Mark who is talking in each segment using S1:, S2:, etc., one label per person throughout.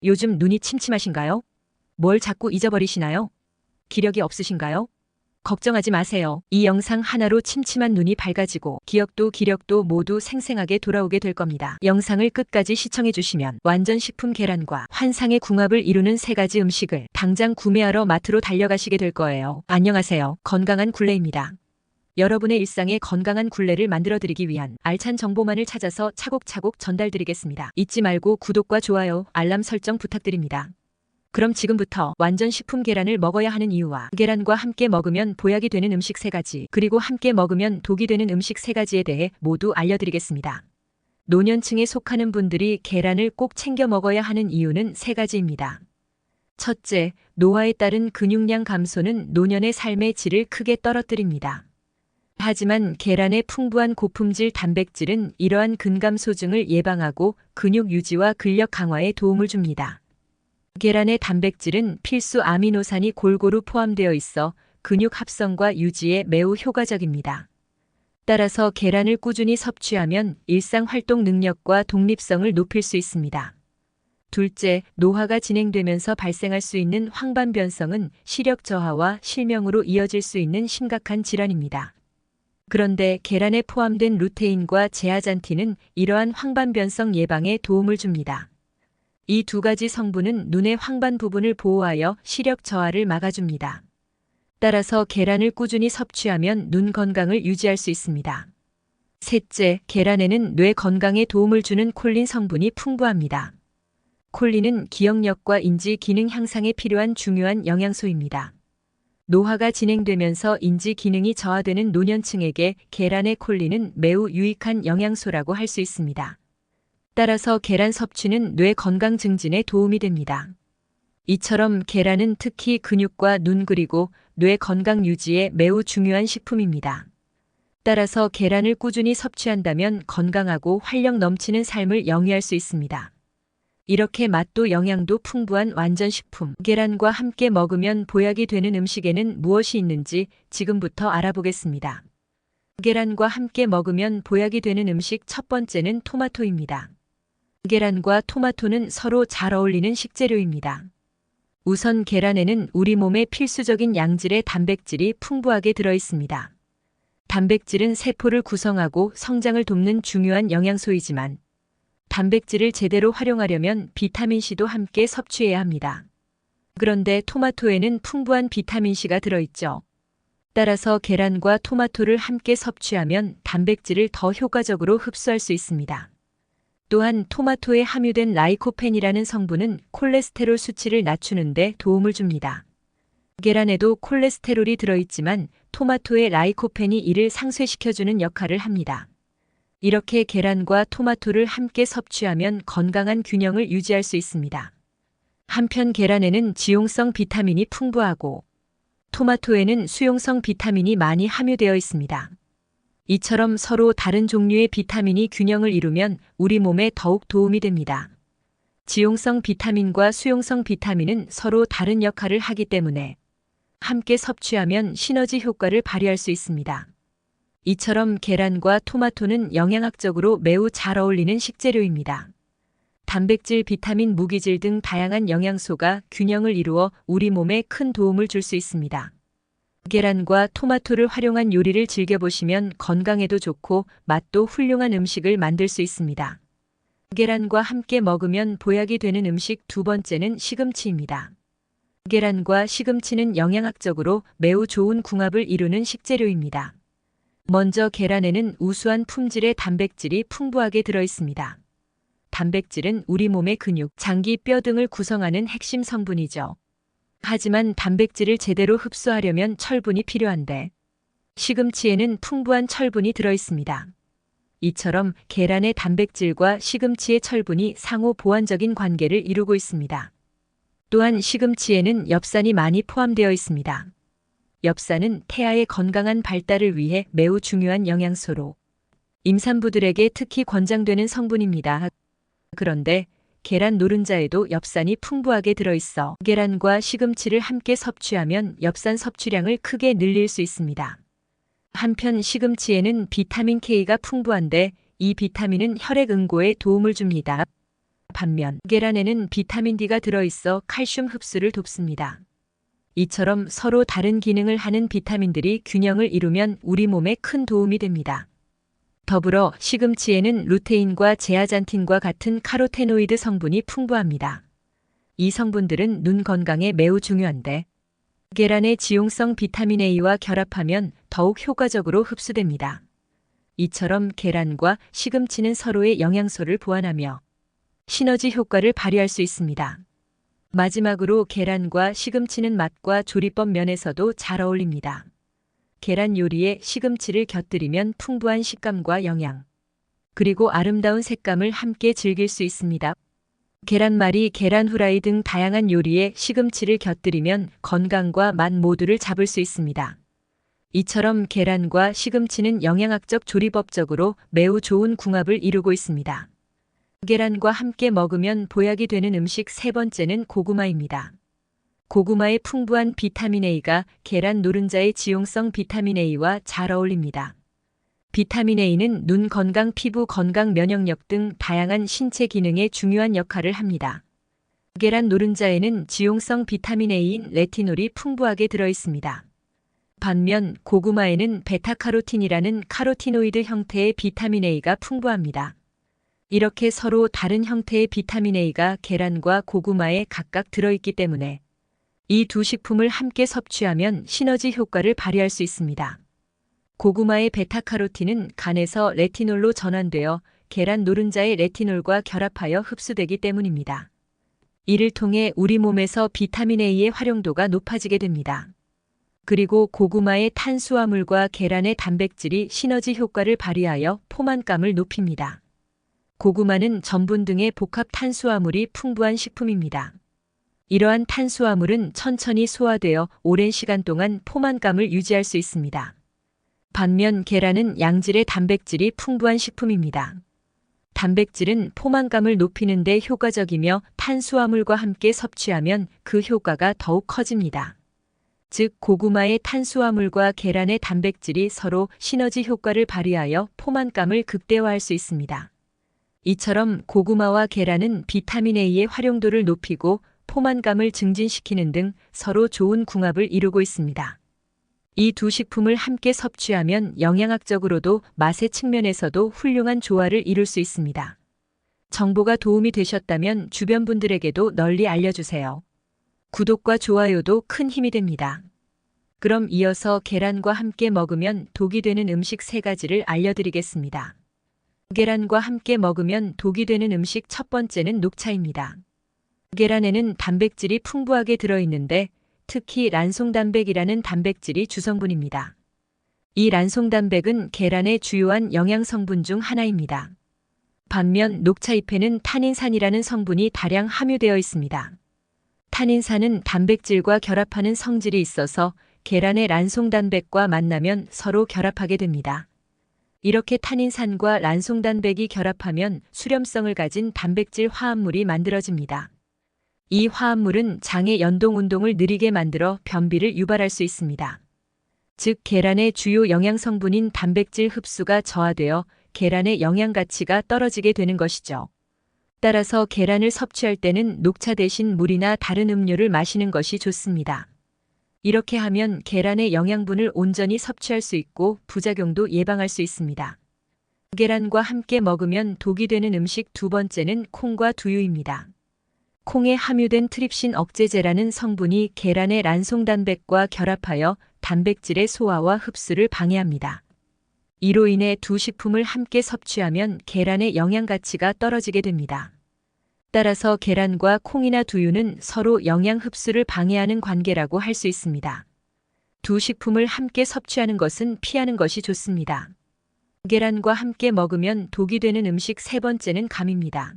S1: 요즘 눈이 침침하신가요? 뭘 자꾸 잊어버리시나요? 기력이 없으신가요? 걱정하지 마세요. 이 영상 하나로 침침한 눈이 밝아지고 기억도 기력도 모두 생생하게 돌아오게 될 겁니다. 영상을 끝까지 시청해 주시면 완전식품 계란과 환상의 궁합을 이루는 3가지 음식을 당장 구매하러 마트로 달려가시게 될 거예요. 안녕하세요. 건강한 굴레입니다. 여러분의 일상에 건강한 굴레를 만들어드리기 위한 알찬 정보만을 찾아서 차곡차곡 전달드리겠습니다. 잊지 말고 구독과 좋아요, 알람 설정 부탁드립니다. 그럼 지금부터 완전식품 계란을 먹어야 하는 이유와 계란과 함께 먹으면 보약이 되는 음식 3가지, 그리고 함께 먹으면 독이 되는 음식 3가지에 대해 모두 알려드리겠습니다. 노년층에 속하는 분들이 계란을 꼭 챙겨 먹어야 하는 이유는 3가지입니다. 첫째, 노화에 따른 근육량 감소는 노년의 삶의 질을 크게 떨어뜨립니다. 하지만 계란의 풍부한 고품질 단백질은 이러한 근감소증을 예방하고 근육 유지와 근력 강화에 도움을 줍니다. 계란의 단백질은 필수 아미노산이 골고루 포함되어 있어 근육 합성과 유지에 매우 효과적입니다. 따라서 계란을 꾸준히 섭취하면 일상 활동 능력과 독립성을 높일 수 있습니다. 둘째, 노화가 진행되면서 발생할 수 있는 황반변성은 시력 저하와 실명으로 이어질 수 있는 심각한 질환입니다. 그런데 계란에 포함된 루테인과 제아잔틴은 이러한 황반변성 예방에 도움을 줍니다. 이 2가지 성분은 눈의 황반 부분을 보호하여 시력 저하를 막아줍니다. 따라서 계란을 꾸준히 섭취하면 눈 건강을 유지할 수 있습니다. 셋째, 계란에는 뇌 건강에 도움을 주는 콜린 성분이 풍부합니다. 콜린은 기억력과 인지 기능 향상에 필요한 중요한 영양소입니다. 노화가 진행되면서 인지 기능이 저하되는 노년층에게 계란의 콜린은 매우 유익한 영양소라고 할 수 있습니다. 따라서 계란 섭취는 뇌 건강 증진에 도움이 됩니다. 이처럼 계란은 특히 근육과 눈 그리고 뇌 건강 유지에 매우 중요한 식품입니다. 따라서 계란을 꾸준히 섭취한다면 건강하고 활력 넘치는 삶을 영위할 수 있습니다. 이렇게 맛도 영양도 풍부한 완전식품 계란과 함께 먹으면 보약이 되는 음식에는 무엇이 있는지 지금부터 알아보겠습니다. 계란과 함께 먹으면 보약이 되는 음식 첫 번째는 토마토입니다. 계란과 토마토는 서로 잘 어울리는 식재료입니다. 우선 계란에는 우리 몸에 필수적인 양질의 단백질이 풍부하게 들어 있습니다. 단백질은 세포를 구성하고 성장을 돕는 중요한 영양소이지만 단백질을 제대로 활용하려면 비타민C도 함께 섭취해야 합니다. 그런데 토마토에는 풍부한 비타민C가 들어있죠. 따라서 계란과 토마토를 함께 섭취하면 단백질을 더 효과적으로 흡수할 수 있습니다. 또한 토마토에 함유된 라이코펜이라는 성분은 콜레스테롤 수치를 낮추는 데 도움을 줍니다. 계란에도 콜레스테롤이 들어있지만 토마토의 라이코펜이 이를 상쇄시켜주는 역할을 합니다. 이렇게 계란과 토마토를 함께 섭취하면 건강한 균형을 유지할 수 있습니다. 한편 계란에는 지용성 비타민이 풍부하고 토마토에는 수용성 비타민이 많이 함유되어 있습니다. 이처럼 서로 다른 종류의 비타민이 균형을 이루면 우리 몸에 더욱 도움이 됩니다. 지용성 비타민과 수용성 비타민은 서로 다른 역할을 하기 때문에 함께 섭취하면 시너지 효과를 발휘할 수 있습니다. 이처럼 계란과 토마토는 영양학적으로 매우 잘 어울리는 식재료입니다. 단백질, 비타민, 무기질 등 다양한 영양소가 균형을 이루어 우리 몸에 큰 도움을 줄 수 있습니다. 계란과 토마토를 활용한 요리를 즐겨보시면 건강에도 좋고 맛도 훌륭한 음식을 만들 수 있습니다. 계란과 함께 먹으면 보약이 되는 음식 2번째는 시금치입니다. 계란과 시금치는 영양학적으로 매우 좋은 궁합을 이루는 식재료입니다. 먼저 계란에는 우수한 품질의 단백질이 풍부하게 들어 있습니다. 단백질은 우리 몸의 근육, 장기, 뼈 등을 구성하는 핵심 성분이죠. 하지만 단백질을 제대로 흡수하려면 철분이 필요한데 시금치에는 풍부한 철분이 들어 있습니다. 이처럼 계란의 단백질과 시금치의 철분이 상호 보완적인 관계를 이루고 있습니다. 또한 시금치에는 엽산이 많이 포함되어 있습니다. 엽산은 태아의 건강한 발달을 위해 매우 중요한 영양소로 임산부들에게 특히 권장되는 성분입니다. 그런데 계란 노른자에도 엽산이 풍부하게 들어있어 계란과 시금치를 함께 섭취하면 엽산 섭취량을 크게 늘릴 수 있습니다. 한편 시금치에는 비타민 K가 풍부한데 이 비타민은 혈액 응고에 도움을 줍니다. 반면 계란에는 비타민 D가 들어있어 칼슘 흡수를 돕습니다. 이처럼 서로 다른 기능을 하는 비타민들이 균형을 이루면 우리 몸에 큰 도움이 됩니다. 더불어 시금치에는 루테인과 제아잔틴과 같은 카로테노이드 성분이 풍부합니다. 이 성분들은 눈 건강에 매우 중요한데 계란의 지용성 비타민 A와 결합하면 더욱 효과적으로 흡수됩니다. 이처럼 계란과 시금치는 서로의 영양소를 보완하며 시너지 효과를 발휘할 수 있습니다. 마지막으로 계란과 시금치는 맛과 조리법 면에서도 잘 어울립니다. 계란 요리에 시금치를 곁들이면 풍부한 식감과 영양, 그리고 아름다운 색감을 함께 즐길 수 있습니다. 계란말이, 계란 후라이 등 다양한 요리에 시금치를 곁들이면 건강과 맛 모두를 잡을 수 있습니다. 이처럼 계란과 시금치는 영양학적 조리법적으로 매우 좋은 궁합을 이루고 있습니다. 계란과 함께 먹으면 보약이 되는 음식 세 번째는 고구마입니다. 고구마의 풍부한 비타민 A가 계란 노른자의 지용성 비타민 A와 잘 어울립니다. 비타민 A는 눈 건강, 피부 건강, 면역력 등 다양한 신체 기능에 중요한 역할을 합니다. 계란 노른자에는 지용성 비타민 A인 레티놀이 풍부하게 들어있습니다. 반면 고구마에는 베타카로틴이라는 카로티노이드 형태의 비타민 A가 풍부합니다. 이렇게 서로 다른 형태의 비타민 A가 계란과 고구마에 각각 들어있기 때문에 이 두 식품을 함께 섭취하면 시너지 효과를 발휘할 수 있습니다. 고구마의 베타카로틴은 간에서 레티놀로 전환되어 계란 노른자의 레티놀과 결합하여 흡수되기 때문입니다. 이를 통해 우리 몸에서 비타민 A의 활용도가 높아지게 됩니다. 그리고 고구마의 탄수화물과 계란의 단백질이 시너지 효과를 발휘하여 포만감을 높입니다. 고구마는 전분 등의 복합 탄수화물이 풍부한 식품입니다. 이러한 탄수화물은 천천히 소화되어 오랜 시간 동안 포만감을 유지할 수 있습니다. 반면 계란은 양질의 단백질이 풍부한 식품입니다. 단백질은 포만감을 높이는 데 효과적이며 탄수화물과 함께 섭취하면 그 효과가 더욱 커집니다. 즉, 고구마의 탄수화물과 계란의 단백질이 서로 시너지 효과를 발휘하여 포만감을 극대화할 수 있습니다. 이처럼 고구마와 계란은 비타민 A의 활용도를 높이고 포만감을 증진시키는 등 서로 좋은 궁합을 이루고 있습니다. 이 두 식품을 함께 섭취하면 영양학적으로도 맛의 측면에서도 훌륭한 조화를 이룰 수 있습니다. 정보가 도움이 되셨다면 주변 분들에게도 널리 알려주세요. 구독과 좋아요도 큰 힘이 됩니다. 그럼 이어서 계란과 함께 먹으면 독이 되는 음식 3가지를 알려드리겠습니다. 계란과 함께 먹으면 독이 되는 음식 첫 번째는 녹차입니다. 계란에는 단백질이 풍부하게 들어있는데 특히 란송단백이라는 단백질이 주성분입니다. 이 란송단백은 계란의 주요한 영양성분 중 하나입니다. 반면 녹차잎에는 타닌산이라는 성분이 다량 함유되어 있습니다. 타닌산은 단백질과 결합하는 성질이 있어서 계란의 란송단백과 만나면 서로 결합하게 됩니다. 이렇게 타닌산과 란송단백이 결합하면 수렴성을 가진 단백질 화합물이 만들어집니다. 이 화합물은 장의 연동 운동을 느리게 만들어 변비를 유발할 수 있습니다. 즉, 계란의 주요 영양성분인 단백질 흡수가 저하되어 계란의 영양 가치가 떨어지게 되는 것이죠. 따라서 계란을 섭취할 때는 녹차 대신 물이나 다른 음료를 마시는 것이 좋습니다. 이렇게 하면 계란의 영양분을 온전히 섭취할 수 있고 부작용도 예방할 수 있습니다. 계란과 함께 먹으면 독이 되는 음식 두 번째는 콩과 두유입니다. 콩에 함유된 트립신 억제제라는 성분이 계란의 란송단백과 결합하여 단백질의 소화와 흡수를 방해합니다. 이로 인해 두 식품을 함께 섭취하면 계란의 영양 가치가 떨어지게 됩니다. 따라서 계란과 콩이나 두유는 서로 영양 흡수를 방해하는 관계라고 할 수 있습니다. 두 식품을 함께 섭취하는 것은 피하는 것이 좋습니다. 계란과 함께 먹으면 독이 되는 음식 세 번째는 감입니다.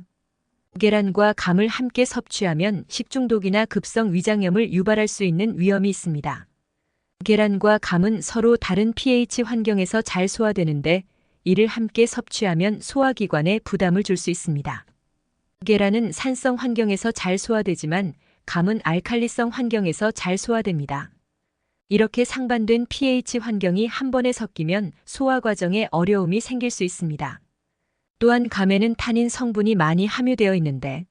S1: 계란과 감을 함께 섭취하면 식중독이나 급성 위장염을 유발할 수 있는 위험이 있습니다. 계란과 감은 서로 다른 pH 환경에서 잘 소화되는데 이를 함께 섭취하면 소화기관에 부담을 줄 수 있습니다. 계란은 산성 환경에서 잘 소화되지만 감은 알칼리성 환경에서 잘 소화됩니다. 이렇게 상반된 pH 환경이 한 번에 섞이면 소화 과정에 어려움이 생길 수 있습니다. 또한 감에는 타닌 성분이 많이 함유되어 있는데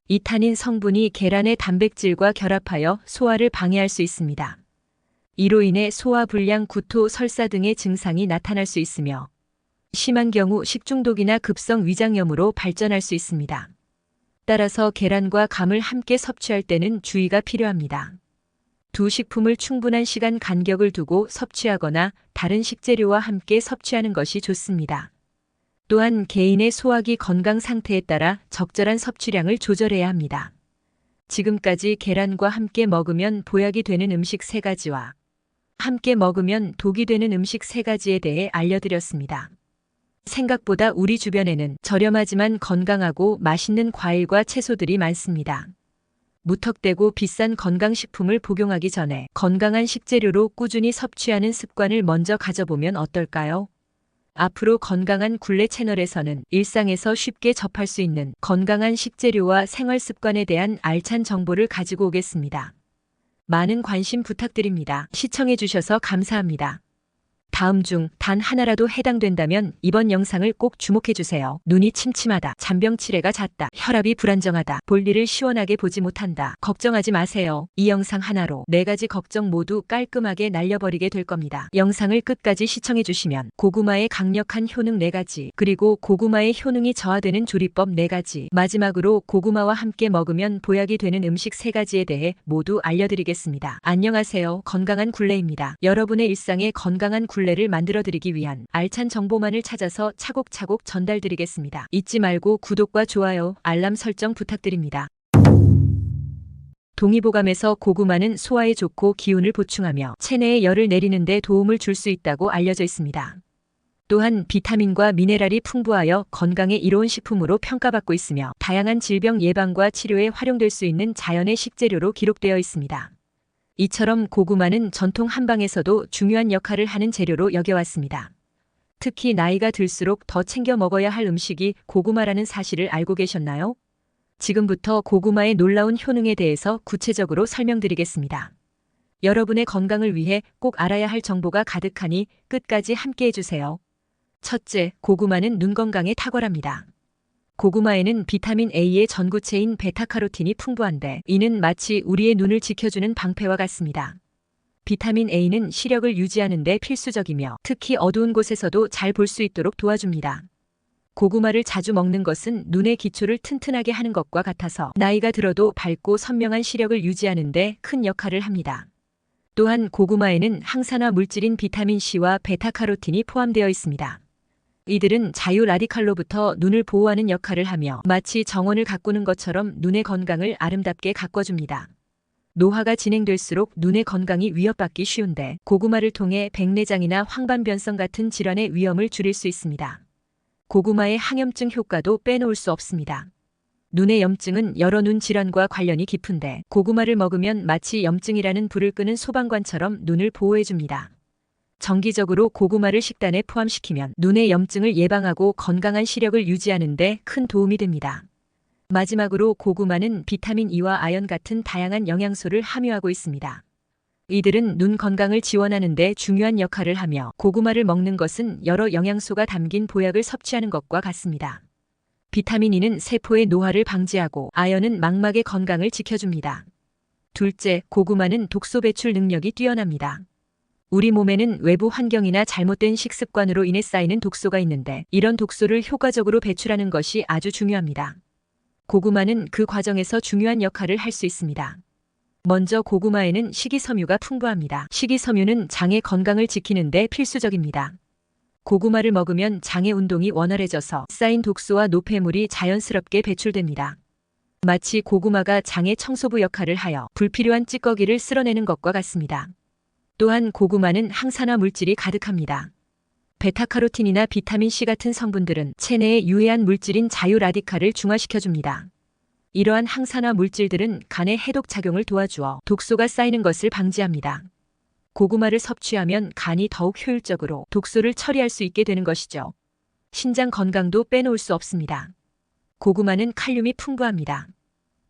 S1: 이 타닌 성분이 계란의 단백질과 결합하여 소화를 방해할 수 있습니다. 이로 인해 소화불량, 구토, 설사 등의 증상이 나타날 수 있으며 심한 경우 식중독이나 급성 위장염으로 발전할 수 있습니다. 따라서 계란과 감을 함께 섭취할 때는 주의가 필요합니다. 두 식품을 충분한 시간 간격을 두고 섭취하거나 다른 식재료와 함께 섭취하는 것이 좋습니다. 또한 개인의 소화기 건강 상태에 따라 적절한 섭취량을 조절해야 합니다. 지금까지 계란과 함께 먹으면 보약이 되는 음식 3가지와 함께 먹으면 독이 되는 음식 3가지에 대해 알려드렸습니다. 생각보다 우리 주변에는 저렴하지만 건강하고 맛있는 과일과 채소들이 많습니다. 무턱대고 비싼 건강식품을 복용하기 전에 건강한 식재료로 꾸준히 섭취하는 습관을 먼저 가져보면 어떨까요? 앞으로 건강한 굴레 채널에서는 일상에서 쉽게 접할 수 있는 건강한 식재료와 생활 습관에 대한 알찬 정보를 가지고 오겠습니다. 많은 관심 부탁드립니다. 시청해주셔서 감사합니다. 다음 중 단 하나라도 해당된다면 이번 영상을 꼭 주목해주세요. 눈이 침침하다, 잔병치레가 잦다, 혈압이 불안정하다, 볼일을 시원하게 보지 못한다. 걱정하지 마세요. 이 영상 하나로 4가지 걱정 모두 깔끔하게 날려버리게 될 겁니다. 영상을 끝까지 시청해주시면 고구마의 강력한 효능 4가지, 그리고 고구마의 효능이 저하되는 조리법 4가지, 마지막으로 고구마와 함께 먹으면 보약이 되는 음식 3가지에 대해 모두 알려드리겠습니다. 안녕하세요. 건강한 굴레입니다. 여러분의 일상에 건강한 굴레를 만들어드리기 위한 알찬 정보만을 찾아서 차곡차곡 전달드리겠습니다. 잊지 말고 구독과 좋아요, 알람 설정 부탁드립니다. 동의보감에서 고구마는 소화에 좋고 기운을 보충하며 체내에 열을 내리는 데 도움을 줄 수 있다고 알려져 있습니다. 또한 비타민과 미네랄이 풍부하여 건강에 이로운 식품으로 평가받고 있으며 다양한 질병 예방과 치료에 활용될 수 있는 자연의 식재료로 기록되어 있습니다. 이처럼 고구마는 전통 한방에서도 중요한 역할을 하는 재료로 여겨왔습니다. 특히 나이가 들수록 더 챙겨 먹어야 할 음식이 고구마라는 사실을 알고 계셨나요? 지금부터 고구마의 놀라운 효능에 대해서 구체적으로 설명드리겠습니다. 여러분의 건강을 위해 꼭 알아야 할 정보가 가득하니 끝까지 함께 해주세요. 첫째, 고구마는 눈 건강에 탁월합니다. 고구마에는 비타민 A의 전구체인 베타카로틴이 풍부한데 이는 마치 우리의 눈을 지켜주는 방패와 같습니다. 비타민 A는 시력을 유지하는 데 필수적이며 특히 어두운 곳에서도 잘 볼 수 있도록 도와줍니다. 고구마를 자주 먹는 것은 눈의 기초를 튼튼하게 하는 것과 같아서 나이가 들어도 밝고 선명한 시력을 유지하는 데 큰 역할을 합니다. 또한 고구마에는 항산화 물질인 비타민 C와 베타카로틴이 포함되어 있습니다. 이들은 자유 라디칼로부터 눈을 보호하는 역할을 하며 마치 정원을 가꾸는 것처럼 눈의 건강을 아름답게 가꿔줍니다. 노화가 진행될수록 눈의 건강이 위협받기 쉬운데 고구마를 통해 백내장이나 황반변성 같은 질환의 위험을 줄일 수 있습니다. 고구마의 항염증 효과도 빼놓을 수 없습니다. 눈의 염증은 여러 눈 질환과 관련이 깊은데 고구마를 먹으면 마치 염증이라는 불을 끄는 소방관처럼 눈을 보호해줍니다. 정기적으로 고구마를 식단에 포함시키면 눈의 염증을 예방하고 건강한 시력을 유지하는 데 큰 도움이 됩니다. 마지막으로 고구마는 비타민 E와 아연 같은 다양한 영양소를 함유하고 있습니다. 이들은 눈 건강을 지원하는 데 중요한 역할을 하며 고구마를 먹는 것은 여러 영양소가 담긴 보약을 섭취하는 것과 같습니다. 비타민 E는 세포의 노화를 방지하고 아연은 망막의 건강을 지켜줍니다. 둘째, 고구마는 독소 배출 능력이 뛰어납니다. 우리 몸에는 외부 환경이나 잘못된 식습관으로 인해 쌓이는 독소가 있는데 이런 독소를 효과적으로 배출하는 것이 아주 중요합니다. 고구마는 그 과정에서 중요한 역할을 할 수 있습니다. 먼저 고구마에는 식이섬유가 풍부합니다. 식이섬유는 장의 건강을 지키는 데 필수적입니다. 고구마를 먹으면 장의 운동이 원활해져서 쌓인 독소와 노폐물이 자연스럽게 배출됩니다. 마치 고구마가 장의 청소부 역할을 하여 불필요한 찌꺼기를 쓸어내는 것과 같습니다. 또한 고구마는 항산화 물질이 가득합니다. 베타카로틴이나 비타민 C 같은 성분들은 체내에 유해한 물질인 자유 라디칼을 중화시켜줍니다. 이러한 항산화 물질들은 간의 해독 작용을 도와주어 독소가 쌓이는 것을 방지합니다. 고구마를 섭취하면 간이 더욱 효율적으로 독소를 처리할 수 있게 되는 것이죠. 신장 건강도 빼놓을 수 없습니다. 고구마는 칼륨이 풍부합니다.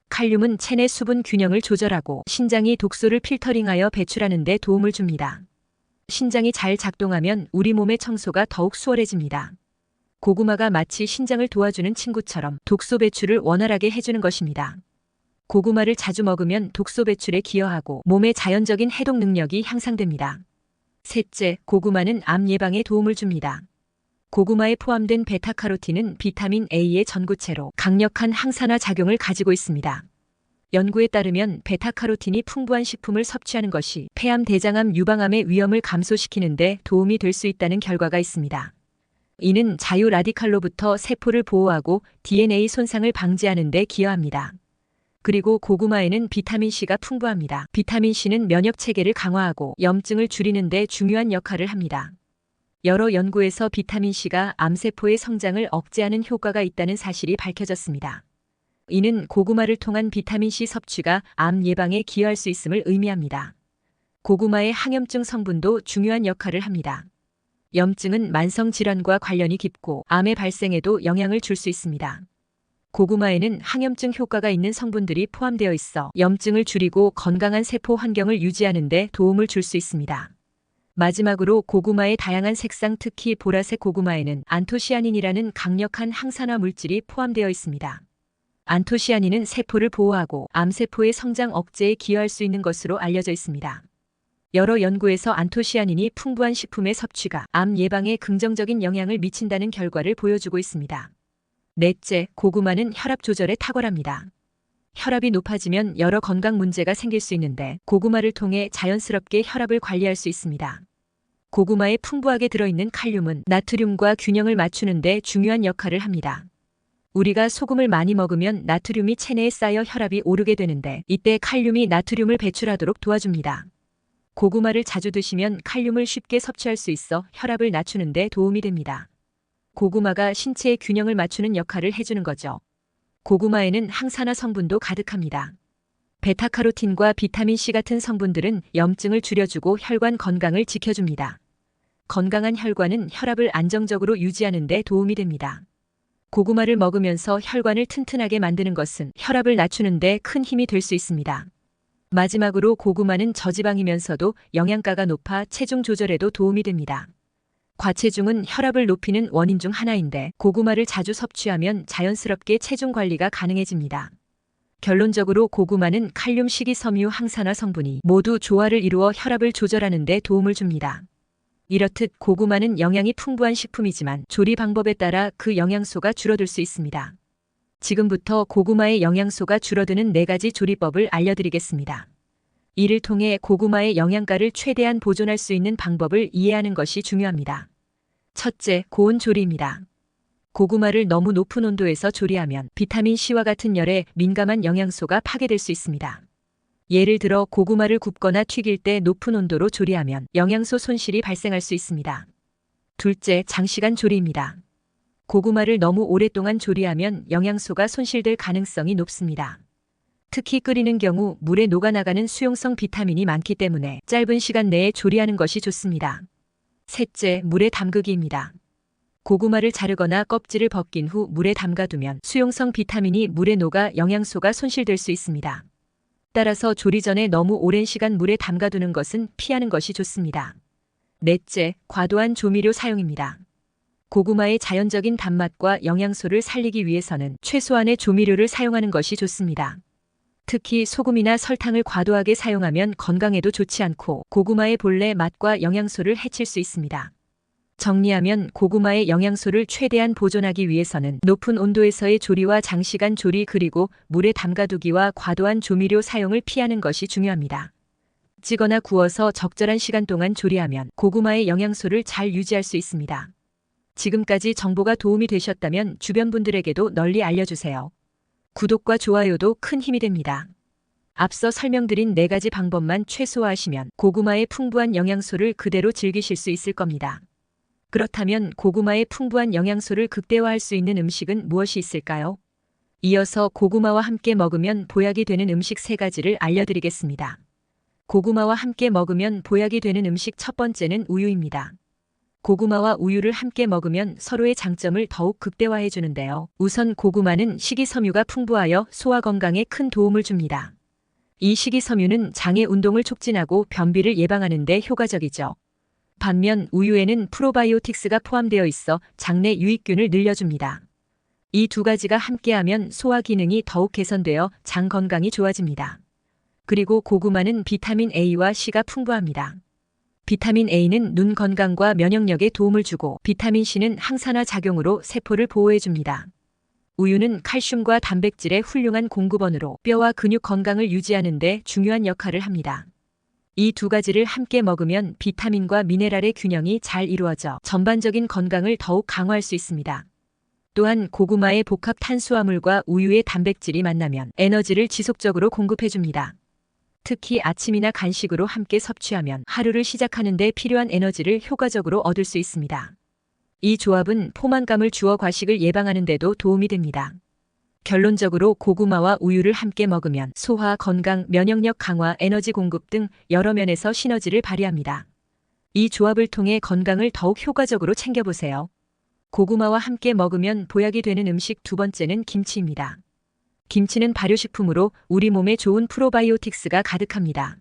S1: 칼륨은 체내 수분 균형을 조절하고 신장이 독소를 필터링하여 배출하는 데 도움을 줍니다. 신장이 잘 작동하면 우리 몸의 청소가 더욱 수월해집니다. 고구마가 마치 신장을 도와주는 친구처럼 독소 배출을 원활하게 해주는 것입니다. 고구마를 자주 먹으면 독소 배출에 기여하고 몸의 자연적인 해독 능력이 향상됩니다. 셋째, 고구마는 암 예방에 도움을 줍니다. 고구마에 포함된 베타카로틴은 비타민 A의 전구체로 강력한 항산화 작용을 가지고 있습니다. 연구에 따르면 베타카로틴이 풍부한 식품을 섭취하는 것이 폐암, 대장암, 유방암의 위험을 감소시키는 데 도움이 될 수 있다는 결과가 있습니다. 이는 자유 라디칼로부터 세포를 보호하고 DNA 손상을 방지하는 데 기여합니다. 그리고 고구마에는 비타민C가 풍부합니다. 비타민C는 면역 체계를 강화하고 염증을 줄이는 데 중요한 역할을 합니다. 여러 연구에서 비타민C가 암세포의 성장을 억제하는 효과가 있다는 사실이 밝혀졌습니다. 이는 고구마를 통한 비타민C 섭취가 암 예방에 기여할 수 있음을 의미합니다. 고구마의 항염증 성분도 중요한 역할을 합니다. 염증은 만성 질환과 관련이 깊고 암의 발생에도 영향을 줄 수 있습니다. 고구마에는 항염증 효과가 있는 성분들이 포함되어 있어 염증을 줄이고 건강한 세포 환경을 유지하는 데 도움을 줄 수 있습니다. 마지막으로 고구마의 다양한 색상, 특히 보라색 고구마에는 안토시아닌이라는 강력한 항산화 물질이 포함되어 있습니다. 안토시아닌은 세포를 보호하고 암세포의 성장 억제에 기여할 수 있는 것으로 알려져 있습니다. 여러 연구에서 안토시아닌이 풍부한 식품의 섭취가 암 예방에 긍정적인 영향을 미친다는 결과를 보여주고 있습니다. 넷째, 고구마는 혈압 조절에 탁월합니다. 혈압이 높아지면 여러 건강 문제가 생길 수 있는데 고구마를 통해 자연스럽게 혈압을 관리할 수 있습니다. 고구마에 풍부하게 들어있는 칼륨은 나트륨과 균형을 맞추는 데 중요한 역할을 합니다. 우리가 소금을 많이 먹으면 나트륨이 체내에 쌓여 혈압이 오르게 되는데 이때 칼륨이 나트륨을 배출하도록 도와줍니다. 고구마를 자주 드시면 칼륨을 쉽게 섭취할 수 있어 혈압을 낮추는 데 도움이 됩니다. 고구마가 신체의 균형을 맞추는 역할을 해주는 거죠. 고구마에는 항산화 성분도 가득합니다. 베타카로틴과 비타민C 같은 성분들은 염증을 줄여주고 혈관 건강을 지켜줍니다. 건강한 혈관은 혈압을 안정적으로 유지하는 데 도움이 됩니다. 고구마를 먹으면서 혈관을 튼튼하게 만드는 것은 혈압을 낮추는 데 큰 힘이 될 수 있습니다. 마지막으로 고구마는 저지방이면서도 영양가가 높아 체중 조절에도 도움이 됩니다. 과체중은 혈압을 높이는 원인 중 하나인데 고구마를 자주 섭취하면 자연스럽게 체중 관리가 가능해집니다. 결론적으로 고구마는 칼륨, 식이섬유, 항산화 성분이 모두 조화를 이루어 혈압을 조절하는 데 도움을 줍니다. 이렇듯 고구마는 영양이 풍부한 식품이지만 조리 방법에 따라 그 영양소가 줄어들 수 있습니다. 지금부터 고구마의 영양소가 줄어드는 4가지 조리법을 알려드리겠습니다. 이를 통해 고구마의 영양가를 최대한 보존할 수 있는 방법을 이해하는 것이 중요합니다. 첫째, 고온 조리입니다. 고구마를 너무 높은 온도에서 조리하면 비타민C와 같은 열에 민감한 영양소가 파괴될 수 있습니다. 예를 들어 고구마를 굽거나 튀길 때 높은 온도로 조리하면 영양소 손실이 발생할 수 있습니다. 둘째, 장시간 조리입니다. 고구마를 너무 오랫동안 조리하면 영양소가 손실될 가능성이 높습니다. 특히 끓이는 경우 물에 녹아나가는 수용성 비타민이 많기 때문에 짧은 시간 내에 조리하는 것이 좋습니다. 셋째, 물에 담그기입니다. 고구마를 자르거나 껍질을 벗긴 후 물에 담가두면 수용성 비타민이 물에 녹아 영양소가 손실될 수 있습니다. 따라서 조리 전에 너무 오랜 시간 물에 담가두는 것은 피하는 것이 좋습니다. 넷째, 과도한 조미료 사용입니다. 고구마의 자연적인 단맛과 영양소를 살리기 위해서는 최소한의 조미료를 사용하는 것이 좋습니다. 특히 소금이나 설탕을 과도하게 사용하면 건강에도 좋지 않고 고구마의 본래 맛과 영양소를 해칠 수 있습니다. 정리하면 고구마의 영양소를 최대한 보존하기 위해서는 높은 온도에서의 조리와 장시간 조리 그리고 물에 담가두기와 과도한 조미료 사용을 피하는 것이 중요합니다. 찌거나 구워서 적절한 시간 동안 조리하면 고구마의 영양소를 잘 유지할 수 있습니다. 지금까지 정보가 도움이 되셨다면 주변 분들에게도 널리 알려주세요. 구독과 좋아요도 큰 힘이 됩니다. 앞서 설명드린 4가지 방법만 최소화하시면 고구마의 풍부한 영양소를 그대로 즐기실 수 있을 겁니다. 그렇다면 고구마의 풍부한 영양소를 극대화할 수 있는 음식은 무엇이 있을까요? 이어서 고구마와 함께 먹으면 보약이 되는 음식 3가지를 알려드리겠습니다. 고구마와 함께 먹으면 보약이 되는 음식 첫 번째는 우유입니다. 고구마와 우유를 함께 먹으면 서로의 장점을 더욱 극대화해 주는데요. 우선 고구마는 식이섬유가 풍부하여 소화 건강에 큰 도움을 줍니다. 이 식이섬유는 장의 운동을 촉진하고 변비를 예방하는 데 효과적이죠. 반면 우유에는 프로바이오틱스가 포함되어 있어 장내 유익균을 늘려줍니다. 이 두 가지가 함께하면 소화 기능이 더욱 개선되어 장 건강이 좋아집니다. 그리고 고구마는 비타민 A와 C가 풍부합니다. 비타민 A는 눈 건강과 면역력에 도움을 주고 비타민 C는 항산화 작용으로 세포를 보호해줍니다. 우유는 칼슘과 단백질의 훌륭한 공급원으로 뼈와 근육 건강을 유지하는 데 중요한 역할을 합니다. 이 두 가지를 함께 먹으면 비타민과 미네랄의 균형이 잘 이루어져 전반적인 건강을 더욱 강화할 수 있습니다. 또한 고구마의 복합 탄수화물과 우유의 단백질이 만나면 에너지를 지속적으로 공급해줍니다. 특히 아침이나 간식으로 함께 섭취하면 하루를 시작하는 데 필요한 에너지를 효과적으로 얻을 수 있습니다. 이 조합은 포만감을 주어 과식을 예방하는 데도 도움이 됩니다. 결론적으로 고구마와 우유를 함께 먹으면 소화, 건강, 면역력 강화, 에너지 공급 등 여러 면에서 시너지를 발휘합니다. 이 조합을 통해 건강을 더욱 효과적으로 챙겨보세요. 고구마와 함께 먹으면 보약이 되는 음식 두 번째는 김치입니다. 김치는 발효식품으로 우리 몸에 좋은 프로바이오틱스가 가득합니다.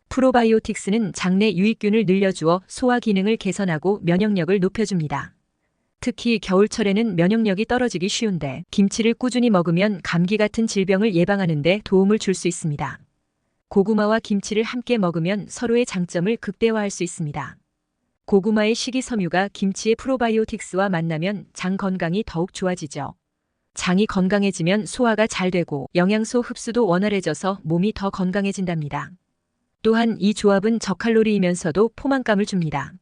S1: 프로바이오틱스는 장내 유익균을 늘려주어 소화 기능을 개선하고 면역력을 높여줍니다. 특히 겨울철에는 면역력이 떨어지기 쉬운데 김치를 꾸준히 먹으면 감기 같은 질병을 예방하는 데 도움을 줄 수 있습니다. 고구마와 김치를 함께 먹으면 서로의 장점을 극대화할 수 있습니다. 고구마의 식이섬유가 김치의 프로바이오틱스와 만나면 장 건강이 더욱 좋아지죠. 장이 건강해지면 소화가 잘 되고 영양소 흡수도 원활해져서 몸이 더 건강해진답니다. 또한 이 조합은 저칼로리이면서도 포만감을 줍니다.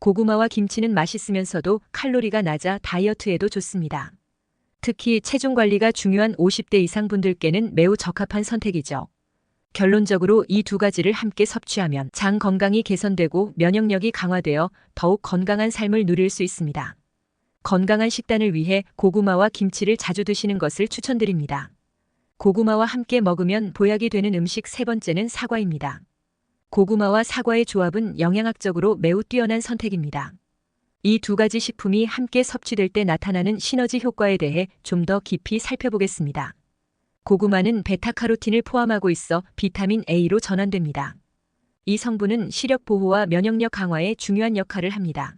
S1: 고구마와 김치는 맛있으면서도 칼로리가 낮아 다이어트에도 좋습니다. 특히 체중 관리가 중요한 50대 이상 분들께는 매우 적합한 선택이죠. 결론적으로 이 두 가지를 함께 섭취하면 장 건강이 개선되고 면역력이 강화되어 더욱 건강한 삶을 누릴 수 있습니다. 건강한 식단을 위해 고구마와 김치를 자주 드시는 것을 추천드립니다. 고구마와 함께 먹으면 보약이 되는 음식 세 번째는 사과입니다. 고구마와 사과의 조합은 영양학적으로 매우 뛰어난 선택입니다. 이 두 가지 식품이 함께 섭취될 때 나타나는 시너지 효과에 대해 좀 더 깊이 살펴보겠습니다. 고구마는 베타카로틴을 포함하고 있어 비타민 A로 전환됩니다. 이 성분은 시력 보호와 면역력 강화에 중요한 역할을 합니다.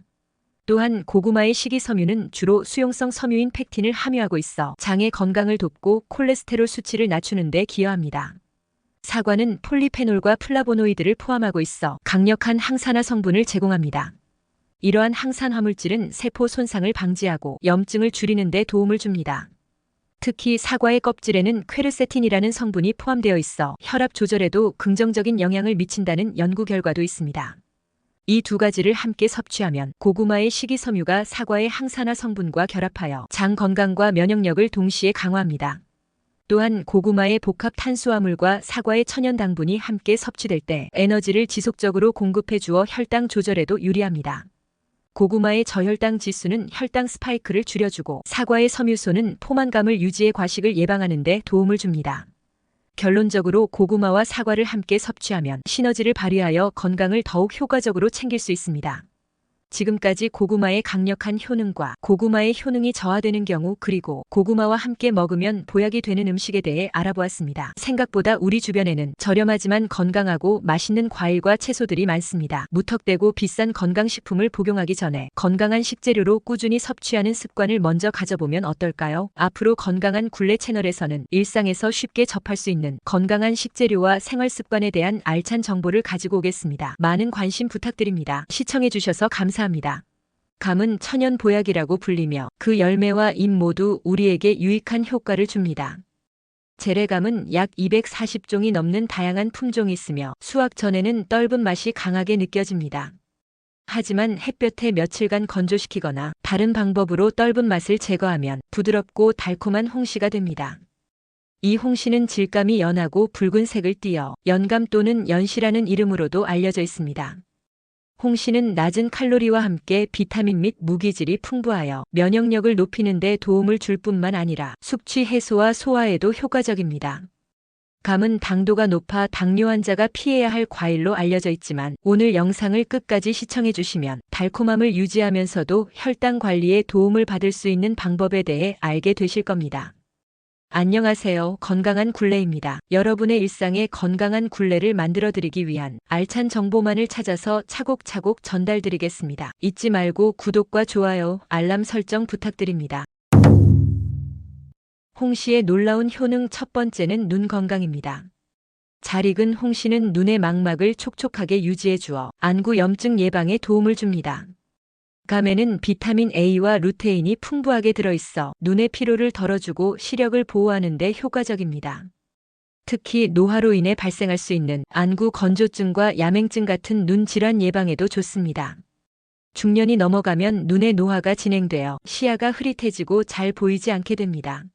S1: 또한 고구마의 식이섬유는 주로 수용성 섬유인 팩틴을 함유하고 있어 장의 건강을 돕고 콜레스테롤 수치를 낮추는 데 기여합니다. 사과는 폴리페놀과 플라보노이드를 포함하고 있어 강력한 항산화 성분을 제공합니다. 이러한 항산화 물질은 세포 손상을 방지하고 염증을 줄이는 데 도움을 줍니다. 특히 사과의 껍질에는 퀘르세틴이라는 성분이 포함되어 있어 혈압 조절에도 긍정적인 영향을 미친다는 연구 결과도 있습니다. 이 두 가지를 함께 섭취하면 고구마의 식이섬유가 사과의 항산화 성분과 결합하여 장 건강과 면역력을 동시에 강화합니다. 또한 고구마의 복합 탄수화물과 사과의 천연 당분이 함께 섭취될 때 에너지를 지속적으로 공급해 주어 혈당 조절에도 유리합니다. 고구마의 저혈당 지수는 혈당 스파이크를 줄여주고 사과의 섬유소는 포만감을 유지해 과식을 예방하는 데 도움을 줍니다. 결론적으로 고구마와 사과를 함께 섭취하면 시너지를 발휘하여 건강을 더욱 효과적으로 챙길 수 있습니다. 지금까지 고구마의 강력한 효능과 고구마의 효능이 저하되는 경우 그리고 고구마와 함께 먹으면 보약이 되는 음식에 대해 알아보았습니다. 생각보다 우리 주변에는 저렴하지만 건강하고 맛있는 과일과 채소들이 많습니다. 무턱대고 비싼 건강식품을 복용하기 전에 건강한 식재료로 꾸준히 섭취하는 습관을 먼저 가져보면 어떨까요? 앞으로 건강한 굴레 채널에서는 일상에서 쉽게 접할 수 있는 건강한 식재료와 생활 습관에 대한 알찬 정보를 가지고 오겠습니다. 많은 관심 부탁드립니다. 시청해주셔서 감사합니다. 감은 천연 보약이라고 불리며 그 열매와 잎 모두 우리에게 유익한 효과를 줍니다. 재래감은 약 240종이 넘는 다양한 품종이 있으며 수확 전에는 떫은 맛이 강하게 느껴집니다. 하지만 햇볕에 며칠간 건조시키거나 다른 방법으로 떫은 맛을 제거하면 부드럽고 달콤한 홍시가 됩니다. 이 홍시는 질감이 연하고 붉은색을 띠어 연감 또는 연시라는 이름으로도 알려져 있습니다. 홍시는 낮은 칼로리와 함께 비타민 및 무기질이 풍부하여 면역력을 높이는 데 도움을 줄 뿐만 아니라 숙취 해소와 소화에도 효과적입니다. 감은 당도가 높아 당뇨 환자가 피해야 할 과일로 알려져 있지만 오늘 영상을 끝까지 시청해 주시면 달콤함을 유지하면서도 혈당 관리에 도움을 받을 수 있는 방법에 대해 알게 되실 겁니다. 안녕하세요. 건강한 굴레입니다. 여러분의 일상에 건강한 굴레를 만들어드리기 위한 알찬 정보만을 찾아서 차곡차곡 전달드리겠습니다. 잊지 말고 구독과 좋아요, 알람 설정 부탁드립니다. 홍시의 놀라운 효능 첫 번째는 눈 건강입니다. 잘 익은 홍시는 눈의 망막을 촉촉하게 유지해 주어 안구 염증 예방에 도움을 줍니다. 감에는 비타민 A와 루테인이 풍부하게 들어있어 눈의 피로를 덜어주고 시력을 보호하는 데 효과적입니다. 특히 노화로 인해 발생할 수 있는 안구 건조증과 야맹증 같은 눈 질환 예방에도 좋습니다. 중년이 넘어가면 눈의 노화가 진행되어 시야가 흐릿해지고 잘 보이지 않게 됩니다.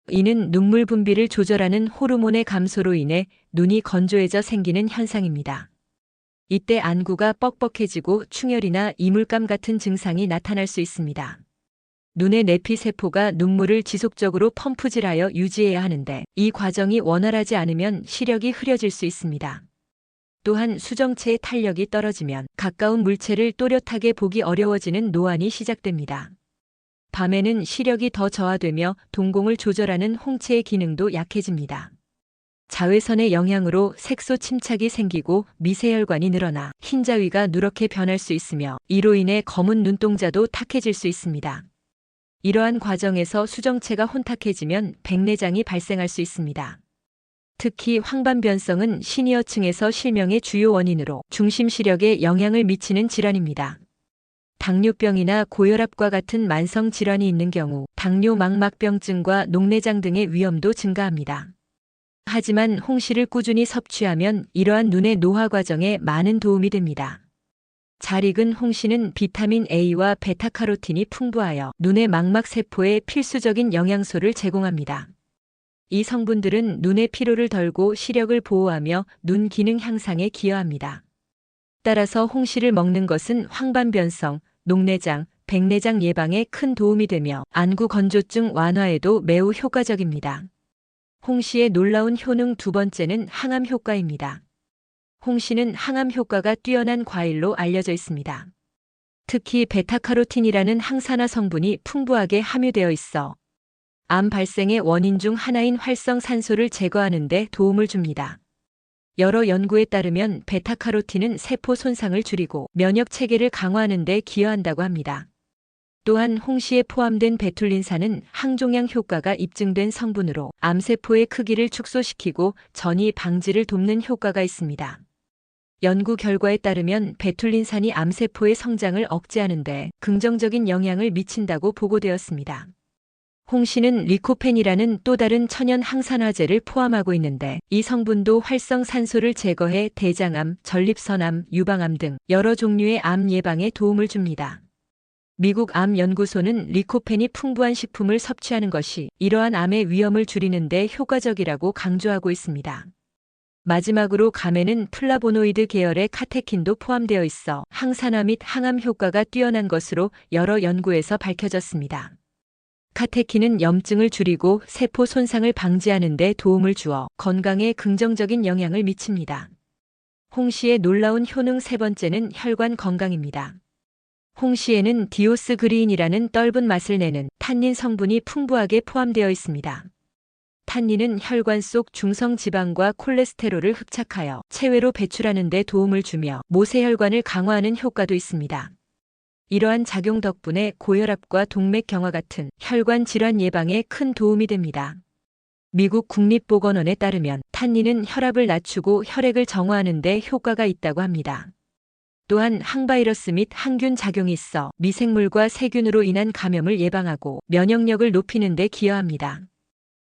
S1: 이는 눈물 분비를 조절하는 호르몬의 감소로 인해 눈이 건조해져 생기는 현상입니다. 이때 안구가 뻑뻑해지고 충혈이나 이물감 같은 증상이 나타날 수 있습니다. 눈의 내피세포가 눈물을 지속적으로 펌프질하여 유지해야 하는데 이 과정이 원활하지 않으면 시력이 흐려질 수 있습니다. 또한 수정체의 탄력이 떨어지면 가까운 물체를 또렷하게 보기 어려워지는 노안이 시작됩니다. 밤에는 시력이 더 저하되며 동공을 조절하는 홍채의 기능도 약해집니다. 자외선의 영향으로 색소 침착이 생기고 미세혈관이 늘어나 흰자위가 누렇게 변할 수 있으며 이로 인해 검은 눈동자도 탁해질 수 있습니다. 이러한 과정에서 수정체가 혼탁해지면 백내장이 발생할 수 있습니다. 특히 황반변성은 시니어층에서 실명의 주요 원인으로 중심 시력에 영향을 미치는 질환입니다. 당뇨병이나 고혈압과 같은 만성 질환이 있는 경우 당뇨 망막병증과 녹내장 등의 위험도 증가합니다. 하지만 홍시를 꾸준히 섭취하면 이러한 눈의 노화 과정에 많은 도움이 됩니다. 잘 익은 홍시는 비타민 A와 베타카로틴이 풍부하여 눈의 망막 세포에 필수적인 영양소를 제공합니다. 이 성분들은 눈의 피로를 덜고 시력을 보호하며 눈 기능 향상에 기여합니다. 따라서 홍시를 먹는 것은 황반변성, 녹내장, 백내장 예방에 큰 도움이 되며 안구 건조증 완화에도 매우 효과적입니다. 홍시의 놀라운 효능 두 번째는 항암 효과입니다. 홍시는 항암 효과가 뛰어난 과일로 알려져 있습니다. 특히 베타카로틴이라는 항산화 성분이 풍부하게 함유되어 있어 암 발생의 원인 중 하나인 활성산소를 제거하는 데 도움을 줍니다. 여러 연구에 따르면 베타카로틴은 세포 손상을 줄이고 면역 체계를 강화하는 데 기여한다고 합니다. 또한 홍시에 포함된 베툴린산은 항종양 효과가 입증된 성분으로 암세포의 크기를 축소시키고 전이 방지를 돕는 효과가 있습니다. 연구 결과에 따르면 베툴린산이 암세포의 성장을 억제하는 데 긍정적인 영향을 미친다고 보고되었습니다. 홍시는 리코펜이라는 또 다른 천연 항산화제를 포함하고 있는데 이 성분도 활성산소를 제거해 대장암, 전립선암, 유방암 등 여러 종류의 암 예방에 도움을 줍니다. 미국 암연구소는 리코펜이 풍부한 식품을 섭취하는 것이 이러한 암의 위험을 줄이는 데 효과적이라고 강조하고 있습니다. 마지막으로 감에는 플라보노이드 계열의 카테킨도 포함되어 있어 항산화 및 항암 효과가 뛰어난 것으로 여러 연구에서 밝혀졌습니다. 카테킨은 염증을 줄이고 세포 손상을 방지하는 데 도움을 주어 건강에 긍정적인 영향을 미칩니다. 홍시의 놀라운 효능 세 번째는 혈관 건강입니다. 홍시에는 디오스그리인이라는 떫은 맛을 내는 탄닌 성분이 풍부하게 포함되어 있습니다. 탄닌은 혈관 속 중성 지방과 콜레스테롤을 흡착하여 체외로 배출하는 데 도움을 주며 모세혈관을 강화하는 효과도 있습니다. 이러한 작용 덕분에 고혈압과 동맥경화 같은 혈관 질환 예방에 큰 도움이 됩니다. 미국 국립보건원에 따르면 탄닌은 혈압을 낮추고 혈액을 정화하는 데 효과가 있다고 합니다. 또한 항바이러스 및 항균 작용이 있어 미생물과 세균으로 인한 감염을 예방하고 면역력을 높이는 데 기여합니다.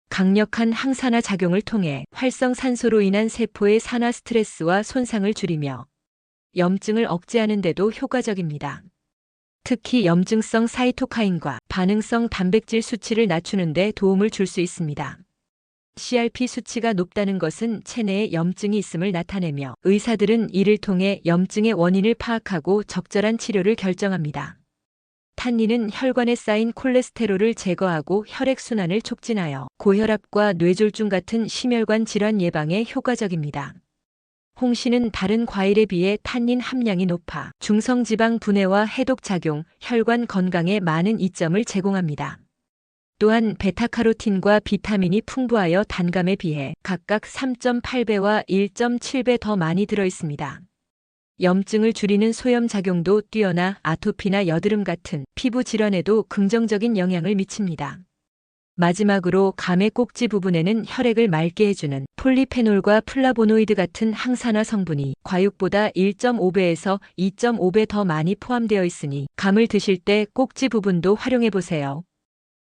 S1: 강력한 항산화 작용을 통해 활성산소로 인한 세포의 산화 스트레스와 손상을 줄이며 염증을 억제하는 데도 효과적입니다. 특히 염증성 사이토카인과 반응성 단백질 수치를 낮추는 데 도움을 줄 수 있습니다. CRP 수치가 높다는 것은 체내에 염증이 있음을 나타내며 의사들은 이를 통해 염증의 원인을 파악하고 적절한 치료를 결정합니다. 탄닌은 혈관에 쌓인 콜레스테롤을 제거하고 혈액순환을 촉진하여 고혈압과 뇌졸중 같은 심혈관 질환 예방에 효과적입니다. 홍시는 다른 과일에 비해 탄닌 함량이 높아 중성지방 분해와 해독작용, 혈관 건강에 많은 이점을 제공합니다. 또한 베타카로틴과 비타민이 풍부하여 단감에 비해 각각 3.8배와 1.7배 더 많이 들어 있습니다. 염증을 줄이는 소염 작용도 뛰어나 아토피나 여드름 같은 피부 질환에도 긍정적인 영향을 미칩니다. 마지막으로 감의 꼭지 부분에는 혈액을 맑게 해주는 폴리페놀과 플라보노이드 같은 항산화 성분이 과육보다 1.5배에서 2.5배 더 많이 포함되어 있으니 감을 드실 때 꼭지 부분도 활용해 보세요.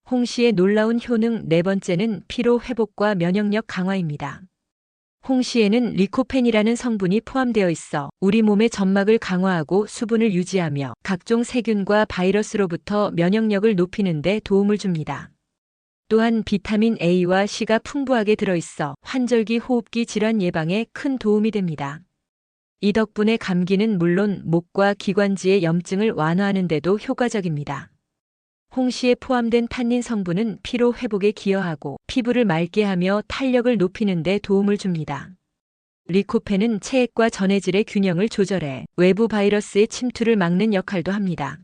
S1: 홍시의 놀라운 효능 네 번째는 피로 회복과 면역력 강화입니다. 홍시에는 리코펜이라는 성분이 포함되어 있어 우리 몸의 점막을 강화하고 수분을 유지하며 각종 세균과 바이러스로부터 면역력을 높이는 데 도움을 줍니다. 또한 비타민 A와 C가 풍부하게 들어있어 환절기 호흡기 질환 예방에 큰 도움이 됩니다. 이 덕분에 감기는 물론 목과 기관지의 염증을 완화하는 데도 효과적입니다. 홍시에 포함된 탄닌 성분은 피로 회복에 기여하고 피부를 맑게 하며 탄력을 높이는 데 도움을 줍니다. 리코펜은 체액과 전해질의 균형을 조절해 외부 바이러스의 침투를 막는 역할도 합니다.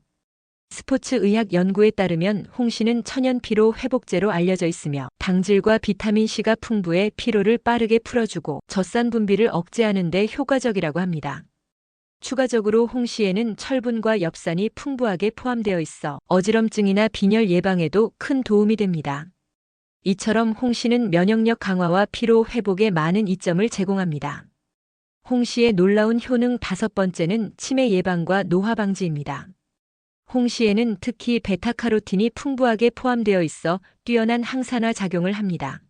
S1: 스포츠 의학 연구에 따르면 홍시는 천연 피로 회복제로 알려져 있으며 당질과 비타민C가 풍부해 피로를 빠르게 풀어주고 젖산 분비를 억제하는 데 효과적이라고 합니다. 추가적으로 홍시에는 철분과 엽산이 풍부하게 포함되어 있어 어지럼증이나 빈혈 예방에도 큰 도움이 됩니다. 이처럼 홍시는 면역력 강화와 피로 회복에 많은 이점을 제공합니다. 홍시의 놀라운 효능 다섯 번째는 치매 예방과 노화 방지입니다. 홍시에는 특히 베타카로틴이 풍부하게 포함되어 있어 뛰어난 항산화 작용을 합니다.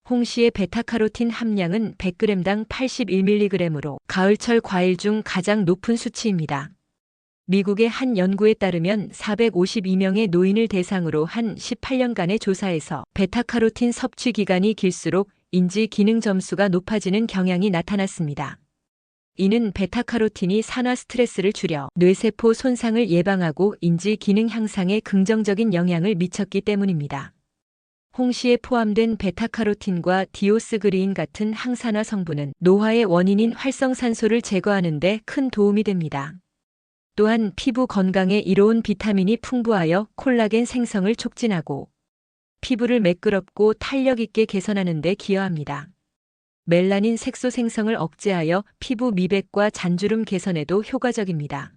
S1: 홍시의 베타카로틴 함량은 100g당 81mg으로 가을철 과일 중 가장 높은 수치입니다. 미국의 한 연구에 따르면 452명의 노인을 대상으로 한 18년간의 조사에서 베타카로틴 섭취 기간이 길수록 인지 기능 점수가 높아지는 경향이 나타났습니다. 이는 베타카로틴이 산화 스트레스를 줄여 뇌세포 손상을 예방하고 인지 기능 향상에 긍정적인 영향을 미쳤기 때문입니다. 홍시에 포함된 베타카로틴과 디오스그리인 같은 항산화 성분은 노화의 원인인 활성산소를 제거하는 데 큰 도움이 됩니다. 또한 피부 건강에 이로운 비타민이 풍부하여 콜라겐 생성을 촉진하고 피부를 매끄럽고 탄력 있게 개선하는 데 기여합니다. 멜라닌 색소 생성을 억제하여 피부 미백과 잔주름 개선에도 효과적입니다.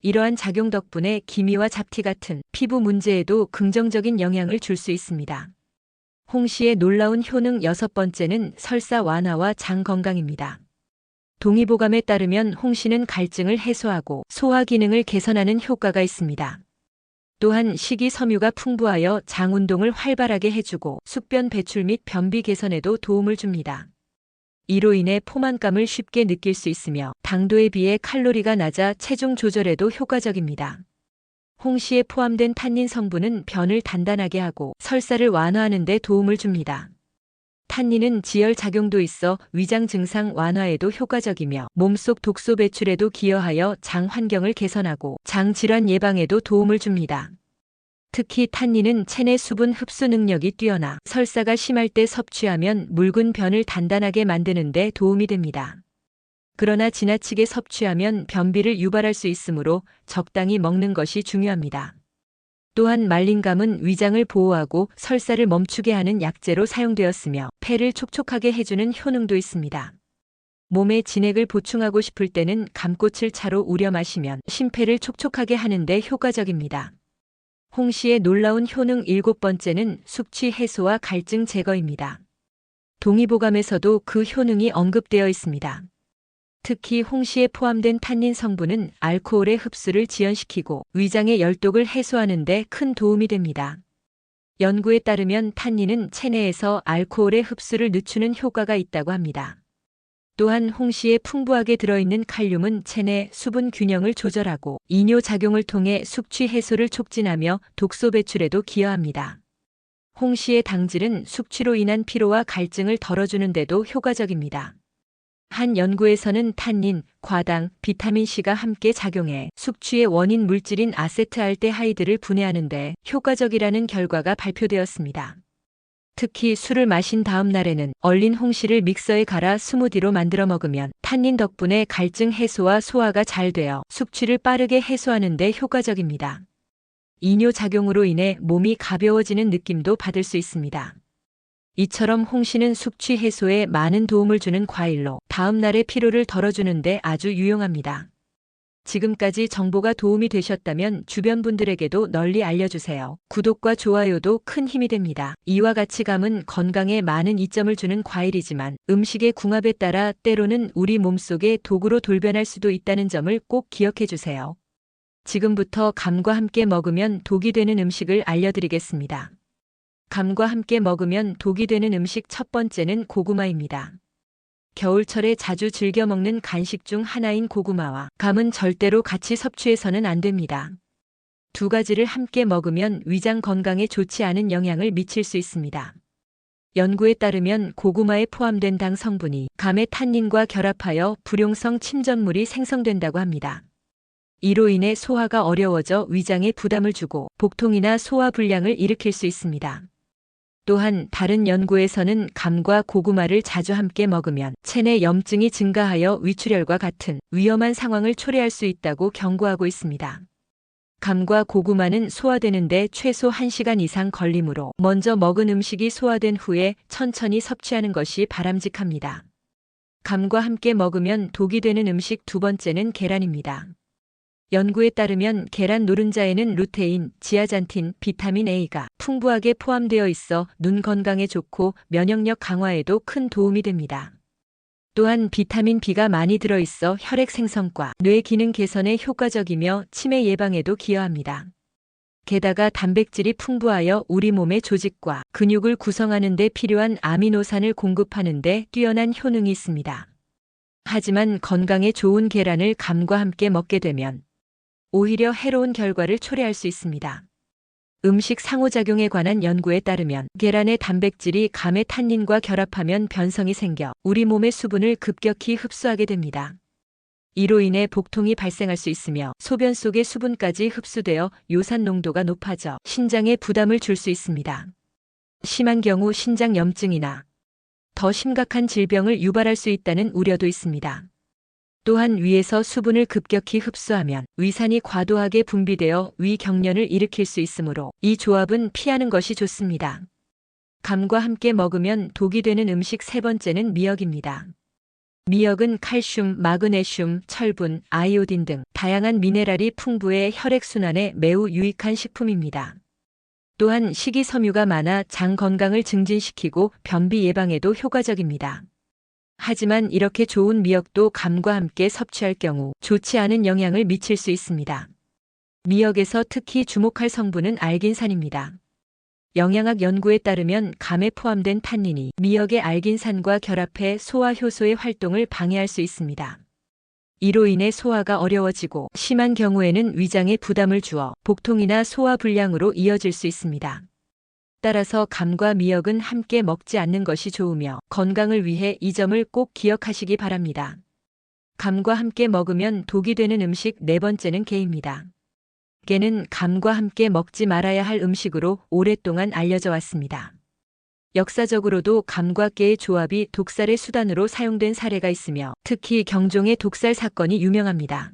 S1: 이러한 작용 덕분에 기미와 잡티 같은 피부 문제에도 긍정적인 영향을 줄 수 있습니다. 홍시의 놀라운 효능 여섯 번째는 설사 완화와 장 건강입니다. 동의보감에 따르면 홍시는 갈증을 해소하고 소화 기능을 개선하는 효과가 있습니다. 또한 식이섬유가 풍부하여 장 운동을 활발하게 해주고 숙변 배출 및 변비 개선에도 도움을 줍니다. 이로 인해 포만감을 쉽게 느낄 수 있으며 당도에 비해 칼로리가 낮아 체중 조절에도 효과적입니다. 홍시에 포함된 탄닌 성분은 변을 단단하게 하고 설사를 완화하는 데 도움을 줍니다. 탄닌은 지혈 작용도 있어 위장 증상 완화에도 효과적이며 몸속 독소 배출에도 기여하여 장 환경을 개선하고 장 질환 예방에도 도움을 줍니다. 특히 탄닌은 체내 수분 흡수 능력이 뛰어나 설사가 심할 때 섭취하면 묽은 변을 단단하게 만드는 데 도움이 됩니다. 그러나 지나치게 섭취하면 변비를 유발할 수 있으므로 적당히 먹는 것이 중요합니다. 또한 말린감은 위장을 보호하고 설사를 멈추게 하는 약재로 사용되었으며 폐를 촉촉하게 해주는 효능도 있습니다. 몸에 진액을 보충하고 싶을 때는 감꽃을 차로 우려 마시면 심폐를 촉촉하게 하는 데 효과적입니다. 홍시의 놀라운 효능 일곱 번째는 숙취 해소와 갈증 제거입니다. 동의보감에서도 그 효능이 언급되어 있습니다. 특히 홍시에 포함된 탄닌 성분은 알코올의 흡수를 지연시키고 위장의 열독을 해소하는 데 큰 도움이 됩니다. 연구에 따르면 탄닌은 체내에서 알코올의 흡수를 늦추는 효과가 있다고 합니다. 또한 홍시에 풍부하게 들어있는 칼륨은 체내 수분 균형을 조절하고 이뇨 작용을 통해 숙취 해소를 촉진하며 독소 배출에도 기여합니다. 홍시의 당질은 숙취로 인한 피로와 갈증을 덜어주는 데도 효과적입니다. 한 연구에서는 탄닌, 과당, 비타민C가 함께 작용해 숙취의 원인 물질인 아세트알데하이드를 분해하는 데 효과적이라는 결과가 발표되었습니다. 특히 술을 마신 다음 날에는 얼린 홍시를 믹서에 갈아 스무디로 만들어 먹으면 탄닌 덕분에 갈증 해소와 소화가 잘 되어 숙취를 빠르게 해소하는 데 효과적입니다. 이뇨작용으로 인해 몸이 가벼워지는 느낌도 받을 수 있습니다. 이처럼 홍시는 숙취 해소에 많은 도움을 주는 과일로 다음 날의 피로를 덜어주는데 아주 유용합니다. 지금까지 정보가 도움이 되셨다면 주변 분들에게도 널리 알려주세요. 구독과 좋아요도 큰 힘이 됩니다. 이와 같이 감은 건강에 많은 이점을 주는 과일이지만 음식의 궁합에 따라 때로는 우리 몸속의 독으로 돌변할 수도 있다는 점을 꼭 기억해 주세요. 지금부터 감과 함께 먹으면 독이 되는 음식을 알려드리겠습니다. 감과 함께 먹으면 독이 되는 음식 첫 번째는 고구마입니다. 겨울철에 자주 즐겨 먹는 간식 중 하나인 고구마와 감은 절대로 같이 섭취해서는 안 됩니다. 두 가지를 함께 먹으면 위장 건강에 좋지 않은 영향을 미칠 수 있습니다. 연구에 따르면 고구마에 포함된 당 성분이 감의 탄닌과 결합하여 불용성 침전물이 생성된다고 합니다. 이로 인해 소화가 어려워져 위장에 부담을 주고 복통이나 소화불량을 일으킬 수 있습니다. 또한 다른 연구에서는 감과 고구마를 자주 함께 먹으면 체내 염증이 증가하여 위출혈과 같은 위험한 상황을 초래할 수 있다고 경고하고 있습니다. 감과 고구마는 소화되는데 최소 1시간 이상 걸리므로 먼저 먹은 음식이 소화된 후에 천천히 섭취하는 것이 바람직합니다. 감과 함께 먹으면 독이 되는 음식 두 번째는 계란입니다. 연구에 따르면 계란 노른자에는 루테인, 지아잔틴, 비타민 A가 풍부하게 포함되어 있어 눈 건강에 좋고 면역력 강화에도 큰 도움이 됩니다. 또한 비타민 B가 많이 들어있어 혈액 생성과 뇌 기능 개선에 효과적이며 치매 예방에도 기여합니다. 게다가 단백질이 풍부하여 우리 몸의 조직과 근육을 구성하는 데 필요한 아미노산을 공급하는 데 뛰어난 효능이 있습니다. 하지만 건강에 좋은 계란을 감과 함께 먹게 되면 오히려 해로운 결과를 초래할 수 있습니다. 음식 상호작용에 관한 연구에 따르면 계란의 단백질이 감의 탄닌과 결합하면 변성이 생겨 우리 몸의 수분을 급격히 흡수하게 됩니다. 이로 인해 복통이 발생할 수 있으며 소변 속의 수분까지 흡수되어 요산 농도가 높아져 신장에 부담을 줄 수 있습니다. 심한 경우 신장 염증이나 더 심각한 질병을 유발할 수 있다는 우려도 있습니다. 또한 위에서 수분을 급격히 흡수하면 위산이 과도하게 분비되어 위경련을 일으킬 수 있으므로 이 조합은 피하는 것이 좋습니다. 감과 함께 먹으면 독이 되는 음식 세 번째는 미역입니다. 미역은 칼슘, 마그네슘, 철분, 아이오딘 등 다양한 미네랄이 풍부해 혈액순환에 매우 유익한 식품입니다. 또한 식이섬유가 많아 장 건강을 증진시키고 변비 예방에도 효과적입니다. 하지만 이렇게 좋은 미역도 감과 함께 섭취할 경우 좋지 않은 영향을 미칠 수 있습니다. 미역에서 특히 주목할 성분은 알긴산입니다. 영양학 연구에 따르면 감에 포함된 탄닌이 미역의 알긴산과 결합해 소화 효소의 활동을 방해할 수 있습니다. 이로 인해 소화가 어려워지고 심한 경우에는 위장에 부담을 주어 복통이나 소화불량으로 이어질 수 있습니다. 따라서 감과 미역은 함께 먹지 않는 것이 좋으며 건강을 위해 이 점을 꼭 기억하시기 바랍니다. 감과 함께 먹으면 독이 되는 음식 네 번째는 게입니다. 게는 감과 함께 먹지 말아야 할 음식으로 오랫동안 알려져 왔습니다. 역사적으로도 감과 깨의 조합이 독살의 수단으로 사용된 사례가 있으며 특히 경종의 독살 사건이 유명합니다.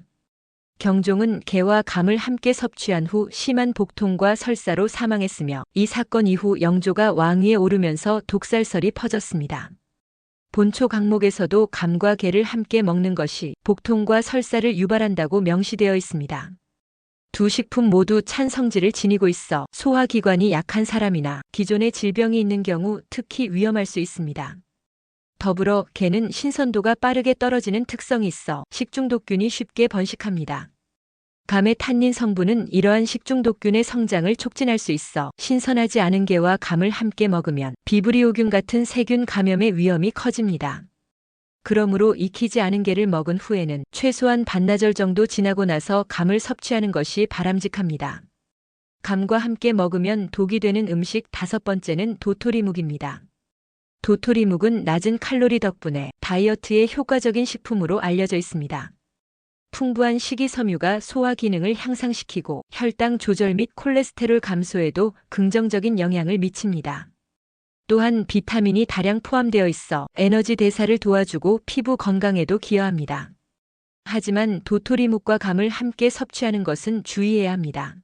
S1: 경종은 게와 감을 함께 섭취한 후 심한 복통과 설사로 사망했으며 이 사건 이후 영조가 왕위에 오르면서 독살설이 퍼졌습니다. 본초 강목에서도 감과 게를 함께 먹는 것이 복통과 설사를 유발한다고 명시되어 있습니다. 두 식품 모두 찬 성질을 지니고 있어 소화기관이 약한 사람이나 기존에 질병이 있는 경우 특히 위험할 수 있습니다. 더불어 게는 신선도가 빠르게 떨어지는 특성이 있어 식중독균이 쉽게 번식합니다. 감의 탄닌 성분은 이러한 식중독균의 성장을 촉진할 수 있어 신선하지 않은 게와 감을 함께 먹으면 비브리오균 같은 세균 감염의 위험이 커집니다. 그러므로 익히지 않은 게를 먹은 후에는 최소한 반나절 정도 지나고 나서 감을 섭취하는 것이 바람직합니다. 감과 함께 먹으면 독이 되는 음식 다섯 번째는 도토리묵입니다. 도토리묵은 낮은 칼로리 덕분에 다이어트에 효과적인 식품으로 알려져 있습니다. 풍부한 식이섬유가 소화 기능을 향상시키고 혈당 조절 및 콜레스테롤 감소에도 긍정적인 영향을 미칩니다. 또한 비타민이 다량 포함되어 있어 에너지 대사를 도와주고 피부 건강에도 기여합니다. 하지만 도토리묵과 감을 함께 섭취하는 것은 주의해야 합니다.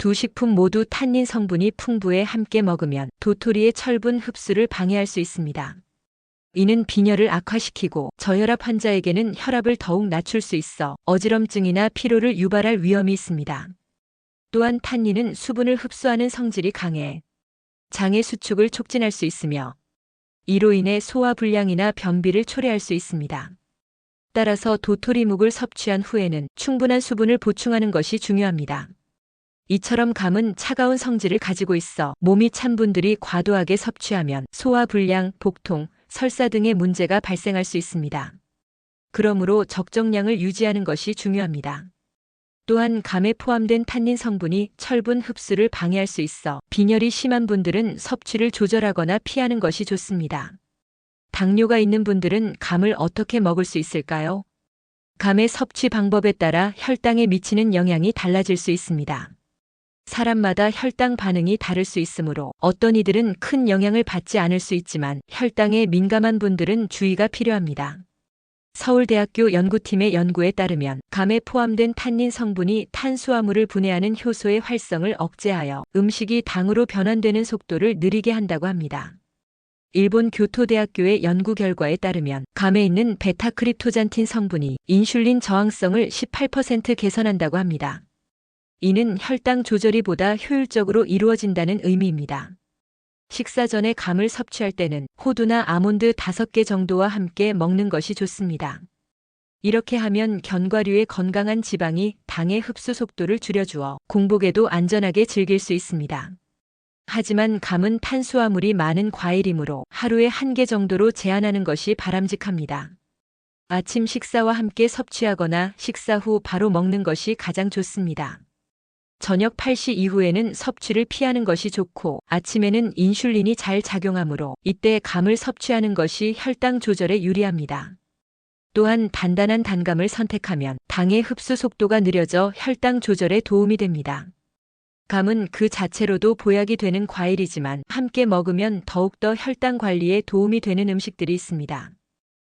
S1: 두 식품 모두 탄닌 성분이 풍부해 함께 먹으면 도토리의 철분 흡수를 방해할 수 있습니다. 이는 빈혈을 악화시키고 저혈압 환자에게는 혈압을 더욱 낮출 수 있어 어지럼증이나 피로를 유발할 위험이 있습니다. 또한 탄닌은 수분을 흡수하는 성질이 강해 장의 수축을 촉진할 수 있으며 이로 인해 소화불량이나 변비를 초래할 수 있습니다. 따라서 도토리묵을 섭취한 후에는 충분한 수분을 보충하는 것이 중요합니다. 이처럼 감은 차가운 성질을 가지고 있어 몸이 찬 분들이 과도하게 섭취하면 소화불량, 복통, 설사 등의 문제가 발생할 수 있습니다. 그러므로 적정량을 유지하는 것이 중요합니다. 또한 감에 포함된 탄닌 성분이 철분 흡수를 방해할 수 있어 빈혈이 심한 분들은 섭취를 조절하거나 피하는 것이 좋습니다. 당뇨가 있는 분들은 감을 어떻게 먹을 수 있을까요? 감의 섭취 방법에 따라 혈당에 미치는 영향이 달라질 수 있습니다. 사람마다 혈당 반응이 다를 수 있으므로 어떤 이들은 큰 영향을 받지 않을 수 있지만 혈당에 민감한 분들은 주의가 필요합니다. 서울대학교 연구팀의 연구에 따르면 감에 포함된 탄닌 성분이 탄수화물을 분해하는 효소의 활성을 억제하여 음식이 당으로 변환되는 속도를 느리게 한다고 합니다. 일본 교토대학교의 연구 결과에 따르면 감에 있는 베타크립토잔틴 성분이 인슐린 저항성을 18% 개선한다고 합니다. 이는 혈당 조절이 보다 효율적으로 이루어진다는 의미입니다. 식사 전에 감을 섭취할 때는 호두나 아몬드 5개 정도와 함께 먹는 것이 좋습니다. 이렇게 하면 견과류의 건강한 지방이 당의 흡수 속도를 줄여주어 공복에도 안전하게 즐길 수 있습니다. 하지만 감은 탄수화물이 많은 과일이므로 하루에 1개 정도로 제한하는 것이 바람직합니다. 아침 식사와 함께 섭취하거나 식사 후 바로 먹는 것이 가장 좋습니다. 저녁 8시 이후에는 섭취를 피하는 것이 좋고 아침에는 인슐린이 잘 작용하므로 이때 감을 섭취하는 것이 혈당 조절에 유리합니다. 또한 단단한 단감을 선택하면 당의 흡수 속도가 느려져 혈당 조절에 도움이 됩니다. 감은 그 자체로도 보약이 되는 과일이지만 함께 먹으면 더욱더 혈당 관리에 도움이 되는 음식들이 있습니다.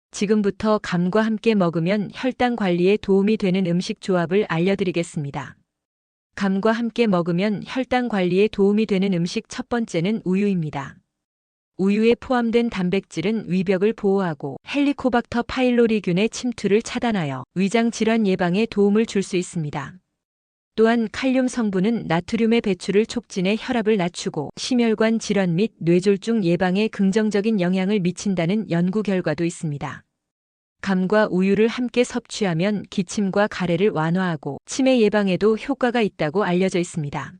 S1: 지금부터 감과 함께 먹으면 혈당 관리에 도움이 되는 음식 조합을 알려드리겠습니다. 감과 함께 먹으면 혈당 관리에 도움이 되는 음식 첫 번째는 우유입니다. 우유에 포함된 단백질은 위벽을 보호하고 헬리코박터 파일로리균의 침투를 차단하여 위장 질환 예방에 도움을 줄 수 있습니다. 또한 칼륨 성분은 나트륨의 배출을 촉진해 혈압을 낮추고 심혈관 질환 및 뇌졸중 예방에 긍정적인 영향을 미친다는 연구 결과도 있습니다. 감과 우유를 함께 섭취하면 기침과 가래를 완화하고 치매 예방에도 효과가 있다고 알려져 있습니다.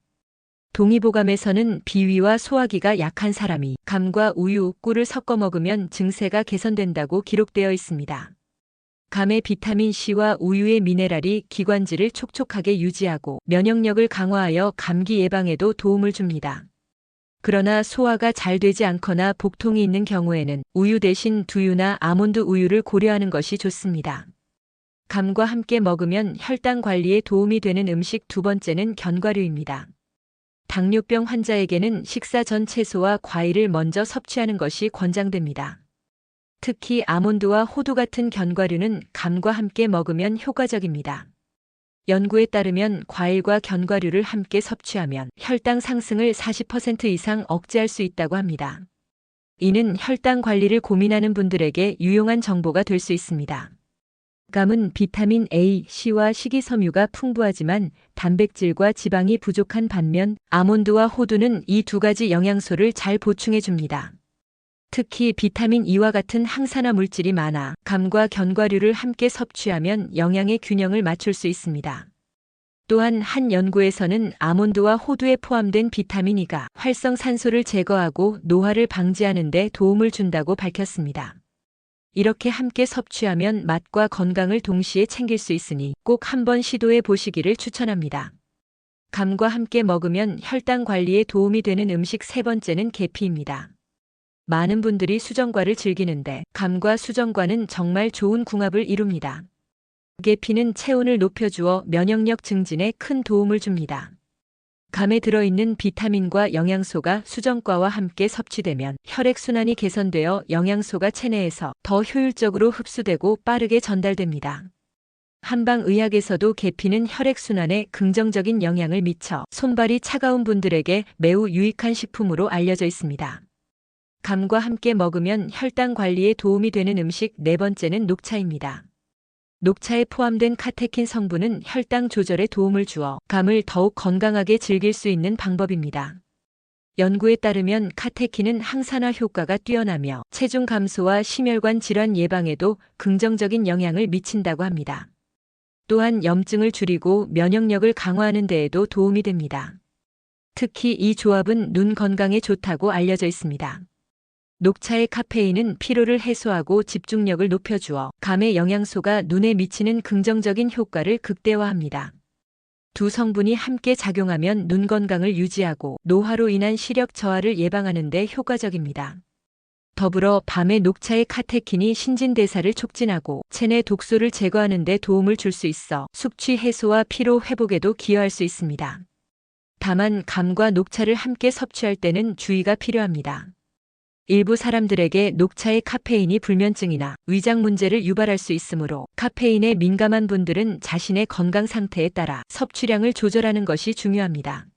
S1: 동의보감에서는 비위와 소화기가 약한 사람이 감과 우유, 꿀을 섞어 먹으면 증세가 개선된다고 기록되어 있습니다. 감의 비타민C와 우유의 미네랄이 기관지를 촉촉하게 유지하고 면역력을 강화하여 감기 예방에도 도움을 줍니다. 그러나 소화가 잘 되지 않거나 복통이 있는 경우에는 우유 대신 두유나 아몬드 우유를 고려하는 것이 좋습니다. 감과 함께 먹으면 혈당 관리에 도움이 되는 음식 두 번째는 견과류입니다. 당뇨병 환자에게는 식사 전 채소와 과일을 먼저 섭취하는 것이 권장됩니다. 특히 아몬드와 호두 같은 견과류는 감과 함께 먹으면 효과적입니다. 연구에 따르면 과일과 견과류를 함께 섭취하면 혈당 상승을 40% 이상 억제할 수 있다고 합니다. 이는 혈당 관리를 고민하는 분들에게 유용한 정보가 될 수 있습니다. 감은 비타민 A, C와 식이섬유가 풍부하지만 단백질과 지방이 부족한 반면 아몬드와 호두는 이 두 가지 영양소를 잘 보충해 줍니다. 특히 비타민 E와 같은 항산화 물질이 많아 감과 견과류를 함께 섭취하면 영양의 균형을 맞출 수 있습니다. 또한 한 연구에서는 아몬드와 호두에 포함된 비타민 E가 활성산소를 제거하고 노화를 방지하는 데 도움을 준다고 밝혔습니다. 이렇게 함께 섭취하면 맛과 건강을 동시에 챙길 수 있으니 꼭 한번 시도해 보시기를 추천합니다. 감과 함께 먹으면 혈당 관리에 도움이 되는 음식 세 번째는 계피입니다. 많은 분들이 수정과를 즐기는데 감과 수정과는 정말 좋은 궁합을 이룹니다. 계피는 체온을 높여주어 면역력 증진에 큰 도움을 줍니다. 감에 들어있는 비타민과 영양소가 수정과와 함께 섭취되면 혈액순환이 개선되어 영양소가 체내에서 더 효율적으로 흡수되고 빠르게 전달됩니다. 한방의학에서도 계피는 혈액순환에 긍정적인 영향을 미쳐 손발이 차가운 분들에게 매우 유익한 식품으로 알려져 있습니다. 감과 함께 먹으면 혈당 관리에 도움이 되는 음식 네 번째는 녹차입니다. 녹차에 포함된 카테킨 성분은 혈당 조절에 도움을 주어 감을 더욱 건강하게 즐길 수 있는 방법입니다. 연구에 따르면 카테킨은 항산화 효과가 뛰어나며 체중 감소와 심혈관 질환 예방에도 긍정적인 영향을 미친다고 합니다. 또한 염증을 줄이고 면역력을 강화하는 데에도 도움이 됩니다. 특히 이 조합은 눈 건강에 좋다고 알려져 있습니다. 녹차의 카페인은 피로를 해소하고 집중력을 높여주어 감의 영양소가 눈에 미치는 긍정적인 효과를 극대화합니다. 두 성분이 함께 작용하면 눈 건강을 유지하고 노화로 인한 시력 저하를 예방하는 데 효과적입니다. 더불어 밤에 녹차의 카테킨이 신진대사를 촉진하고 체내 독소를 제거하는 데 도움을 줄 수 있어 숙취 해소와 피로 회복에도 기여할 수 있습니다. 다만 감과 녹차를 함께 섭취할 때는 주의가 필요합니다. 일부 사람들에게 녹차의 카페인이 불면증이나 위장 문제를 유발할 수 있으므로 카페인에 민감한 분들은 자신의 건강 상태에 따라 섭취량을 조절하는 것이 중요합니다.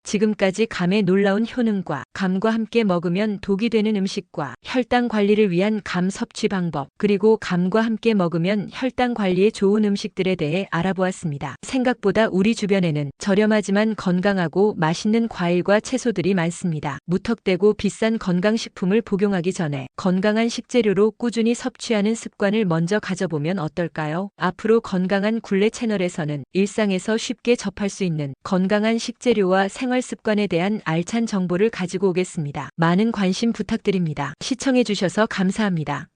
S1: 지금까지 감의 놀라운 효능과 감과 함께 먹으면 독이 되는 음식과 혈당 관리를 위한 감 섭취 방법, 그리고 감과 함께 먹으면 혈당 관리에 좋은 음식들에 대해 알아보았습니다. 생각보다 우리 주변에는 저렴하지만 건강하고 맛있는 과일과 채소들이 많습니다. 무턱대고 비싼 건강식품을 복용하기 전에 건강한 식재료로 꾸준히 섭취하는 습관을 먼저 가져보면 어떨까요? 앞으로 건강한 굴레 채널에서는 일상에서 쉽게 접할 수 있는 건강한 식재료와 생활 습관에 대한 알찬 정보를 가지고 오겠습니다. 많은 관심 부탁드립니다. 시청해주셔서 감사합니다.